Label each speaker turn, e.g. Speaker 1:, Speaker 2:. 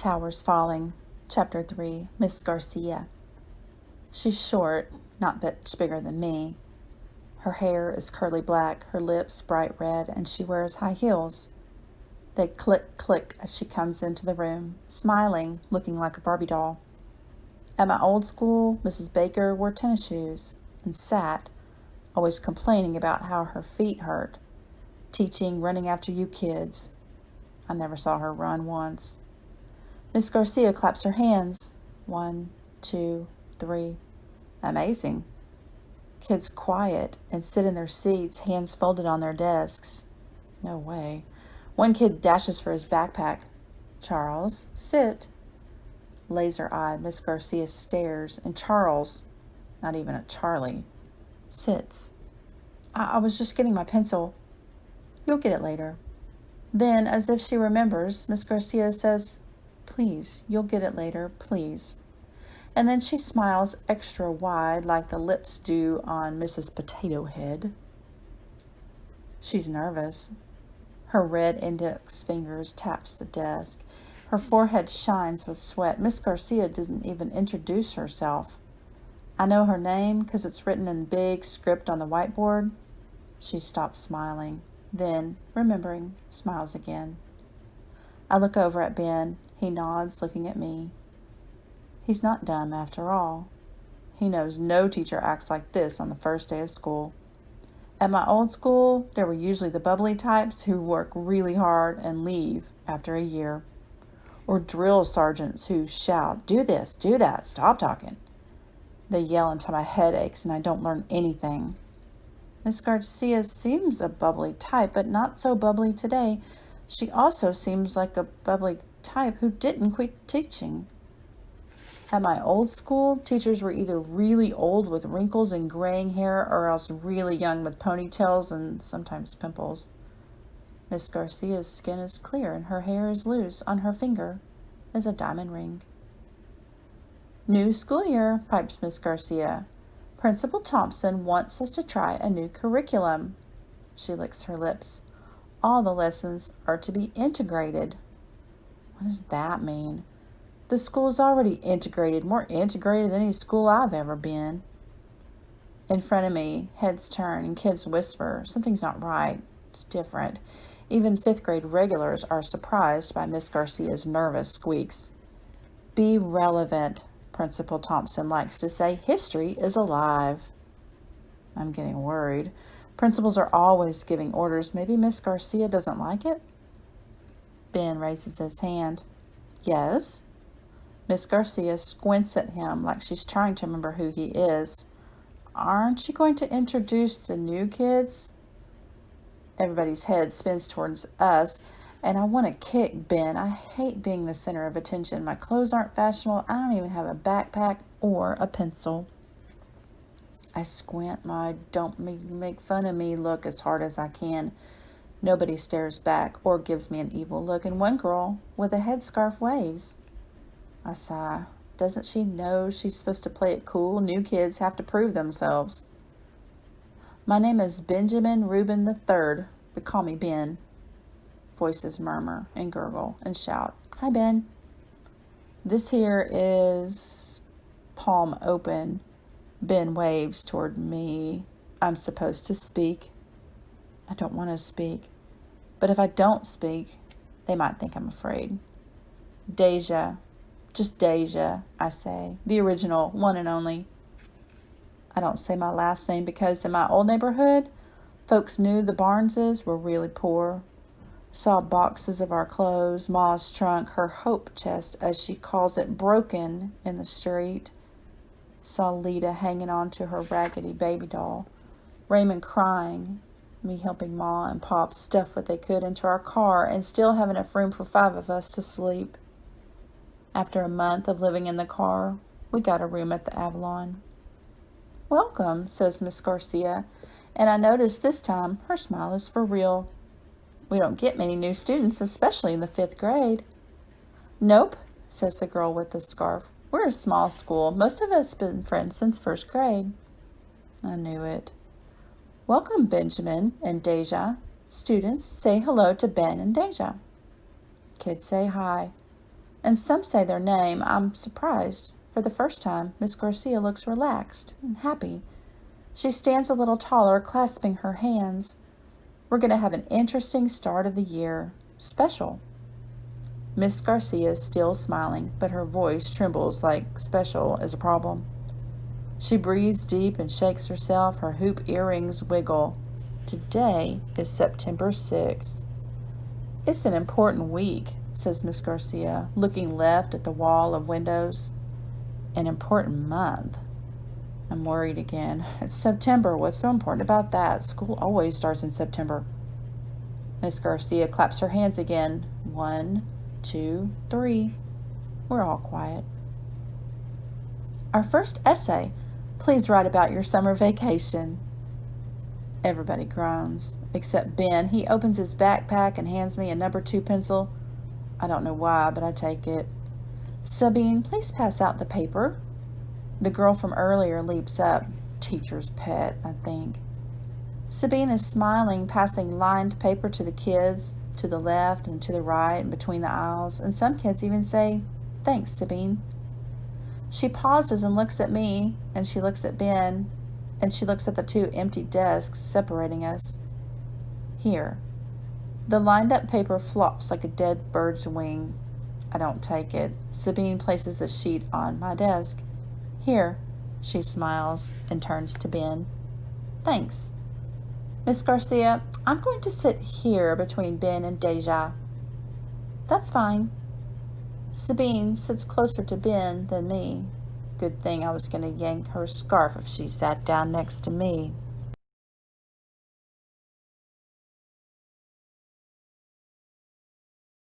Speaker 1: Towers Falling, Chapter 3, Miss Garcia. She's short, not much bigger than me. Her hair is curly black, her lips bright red, and she wears high heels. They click, click as she comes into the room, smiling, looking like a Barbie doll. At my old school, Mrs. Baker wore tennis shoes and sat, always complaining about how her feet hurt, teaching running after you kids. I never saw her run once. Miss Garcia claps her hands. 1, 2, 3. Amazing. Kids quiet and sit in their seats, hands folded on their desks. No way. One kid dashes for his backpack. Charles, sit. Laser-eyed, Miss Garcia stares, and Charles, not even a Charlie, sits. I was just getting my pencil. You'll get it later. Then, as if she remembers, Miss Garcia says, please, you'll get it later, please. And then she smiles extra wide like the lips do on Mrs. Potato Head. She's nervous. Her red index fingers taps the desk. Her forehead shines with sweat. Miss Garcia doesn't even introduce herself. I know her name because it's written in big script on the whiteboard. She stops smiling. Then, remembering, smiles again. I look over at Ben. He nods, looking at me. He's not dumb after all. He knows no teacher acts like this on the first day of school. At my old school, there were usually the bubbly types who work really hard and leave after a year. Or drill sergeants who shout, do this, do that, stop talking. They yell until my head aches and I don't learn anything. Miss Garcia seems a bubbly type, but not so bubbly today. She also seems like a bubbly type who didn't quit teaching. At my old school, teachers were either really old with wrinkles and graying hair or else really young with ponytails and sometimes pimples. Miss Garcia's skin is clear and her hair is loose. On her finger is a diamond ring. New school year, pipes Miss Garcia. Principal Thompson wants us to try a new curriculum. She licks her lips. All the lessons are to be integrated. What does that mean? The school's already integrated, more integrated than any school I've ever been. In front of me, heads turn and kids whisper, something's not right. It's different. Even 5th grade regulars are surprised by Miss Garcia's nervous squeaks. Be relevant, Principal Thompson likes to say. History is alive. I'm getting worried. Principals are always giving orders. Maybe Miss Garcia doesn't like it? Ben raises his hand. Yes? Miss Garcia squints at him like she's trying to remember who he is. Aren't you going to introduce the new kids? Everybody's head spins towards us, and I want to kick Ben. I hate being the center of attention. My clothes aren't fashionable. I don't even have a backpack or a pencil. I squint my don't make fun of me look as hard as I can. Nobody stares back or gives me an evil look, and one girl with a headscarf waves. I sigh. Doesn't she know she's supposed to play it cool? New kids have to prove themselves. My name is Benjamin Reuben III, but call me Ben. Voices murmur and gurgle and shout, Hi, Ben. This here is palm open. Ben waves toward me. I'm supposed to speak. I don't want to speak. But if I don't speak, they might think I'm afraid. Deja. Just Deja, I say. The original, one and only. I don't say my last name because in my old neighborhood, folks knew the Barneses were really poor. Saw boxes of our clothes, Ma's trunk, her hope chest, as she calls it, broken in the street. Saw Lita hanging on to her raggedy baby doll. Raymond crying. Me helping Ma and Pop stuff what they could into our car and still have enough room for 5 of us to sleep. After a month of living in the car, we got a room at the Avalon. Welcome, says Miss Garcia, and I notice this time her smile is for real. We don't get many new students, especially in the 5th grade. Nope, says the girl with the scarf. We're a small school. Most of us have been friends since 1st grade. I knew it. Welcome, Benjamin and Deja. Students, say hello to Ben and Deja. Kids say hi. and some say their name. I'm surprised. For the first time, Miss Garcia looks relaxed and happy. She stands a little taller, clasping her hands. We're going to have an interesting start of the year. Special. Miss Garcia is still smiling, but her voice trembles like special is a problem. She breathes deep and shakes herself. Her hoop earrings wiggle. Today is September 6th. It's an important week, says Miss Garcia, looking left at the wall of windows. An important month. I'm worried again. It's September. What's so important about that? School always starts in September. Miss Garcia claps her hands again. 1, 2, 3. We're all quiet. Our first essay. Please write about your summer vacation. Everybody groans, except Ben. He opens his backpack and hands me a number 2 pencil. I don't know why, but I take it. Sabine, please pass out the paper. The girl from earlier leaps up. Teacher's pet, I think. Sabine is smiling, passing lined paper to the kids, to the left and to the right and between the aisles, and some kids even say, "Thanks, Sabine." She pauses and looks at me, and she looks at Ben, and she looks at the 2 empty desks separating us. Here. The lined-up paper flops like a dead bird's wing. I don't take it. Sabine places the sheet on my desk. Here. She smiles and turns to Ben. Thanks. Miss Garcia, I'm going to sit here between Ben and Deja. That's fine. Sabine sits closer to Ben than me. Good thing I was going to yank her scarf if she sat down next to me.